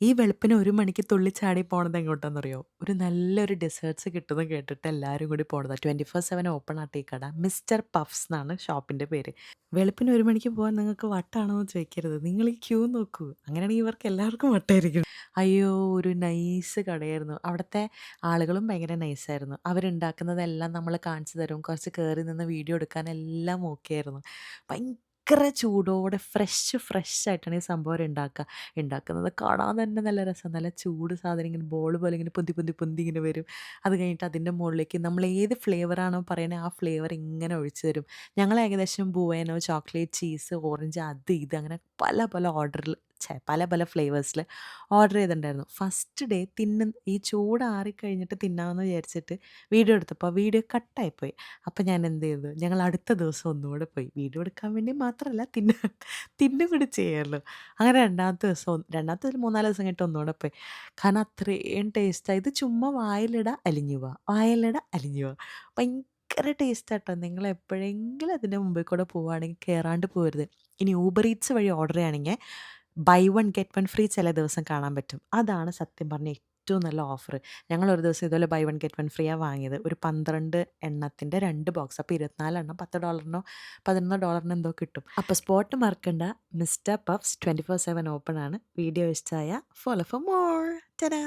ഈ വെളുപ്പിന് 1 മണിക്ക് തുള്ളിച്ചാടി പോണത് എങ്ങോട്ടാന്നറിയോ? ഒരു നല്ലൊരു ഡെസേർട്ട്സ് കിട്ടുമെന്ന് കേട്ടിട്ട് എല്ലാരും കൂടി പോണതാ. 24/7 ഓപ്പൺ ആട്ടോ ഈ കട. മിസ്റ്റർ പഫ്സ് ന്നാണ് ഷോപ്പിന്റെ പേര്. വെളുപ്പിന് 1 മണിക്ക് പോവാൻ നിങ്ങൾക്ക് വട്ടാണോന്ന് ചോദിക്കരുത്. നിങ്ങൾ ഈ ക്യൂ നോക്കൂ. അങ്ങനെയാണെങ്കിൽ ഇവർക്ക് എല്ലാവർക്കും വട്ടായിരിക്കും. അയ്യോ! ഒരു നൈസ് കടയായിരുന്നു. അവിടുത്തെ ആളുകളും ഭയങ്കര നൈസായിരുന്നു. അവരുണ്ടാക്കുന്നതെല്ലാം നമ്മള് കാണിച്ചു തരും. കുറച്ച് കേറി നിന്ന് വീഡിയോ എടുക്കാനെല്ലാം ഓക്കെ ആയിരുന്നു. ഭയങ്കര ചൂടോടെ ഫ്രഷ് ആയിട്ടാണ് ഈ സംഭവം അവരുണ്ടാക്കുക. ഉണ്ടാക്കുന്നത് കാണാൻ തന്നെ നല്ല രസം. നല്ല ചൂട് സാധനം ഇങ്ങനെ ബോൾ പോലെ ഇങ്ങനെ പൊന്തി ഇങ്ങനെ വരും. അത് കഴിഞ്ഞിട്ട് അതിൻ്റെ മുകളിലേക്ക് നമ്മൾ ഏത് ഫ്ലേവറാണോ പറയണേ ആ ഫ്ലേവർ ഇങ്ങനെ ഒഴിച്ച് തരും. ഞങ്ങൾ ഏകദേശം ബുവേനോ, ചോക്ലേറ്റ്, ചീസ്, ഓറഞ്ച് അത് ഇത് അങ്ങനെ പല ഓർഡറിൽ പല ഫ്ലേവേഴ്സിൽ ഓർഡർ ചെയ്തിട്ടുണ്ടായിരുന്നു. ഫസ്റ്റ് ഡേ ഈ ചൂടാറിക്കഴിഞ്ഞിട്ട് തിന്നാമെന്ന് വിചാരിച്ചിട്ട് വീഡിയോ എടുത്തപ്പോൾ വീഡിയോ കട്ടായിപ്പോയി. അപ്പം ഞാൻ എന്ത് ചെയ്തു, ഞങ്ങൾ അടുത്ത ദിവസം ഒന്നുകൂടെ പോയി. വീഡിയോ എടുക്കാൻ വേണ്ടി മാത്രമല്ല തിന്നും കൂടി ചെയ്യാമല്ലോ. അങ്ങനെ രണ്ടാമത്തെ ഒരു 3-4 ദിവസം കഴിഞ്ഞിട്ട് ഒന്നുകൂടെ പോയി. കാരണം അത്രയും ടേസ്റ്റാ. ഇത് ചുമ്മാ വായിലിടാ അലിഞ്ഞു പോവാ, വായിലിടാ അലിഞ്ഞു പോവാ. ഭയങ്കര ടേസ്റ്റാട്ടോ. നിങ്ങൾ എപ്പോഴെങ്കിലും അതിൻ്റെ മുമ്പിൽ കൂടെ പോവുകയാണെങ്കിൽ കേറാണ്ട് പോകരുത്. ഇനി ഊബർ ഈറ്റ്സ് വഴി ഓർഡർ ചെയ്യുകയാണെങ്കിൽ buy one get one free ചില ദിവസം കാണാൻ പറ്റും. അതാണ് സത്യം പറഞ്ഞാൽ ഏറ്റവും നല്ല ഓഫർ. ഞങ്ങൾ ഒരു ദിവസം ഇതുപോലെ ബൈ വൺ ഗെറ്റ് വൺ ഫ്രീയാ വാങ്ങിയത്. ഒരു 12 എണ്ണത്തിൻ്റെ 2 ബോക്സ്. അപ്പോൾ 24 എണ്ണം $10 $11 എന്തോ കിട്ടും. അപ്പോൾ സ്പോട്ട് മറക്കണ്ട. മിസ്റ്റർ പഫ്സ് 24/7 ഓപ്പൺ ആണ്. വീഡിയോ ഇഷ്ടമായ ഫോളോ ഫോർ മോർ. ടാ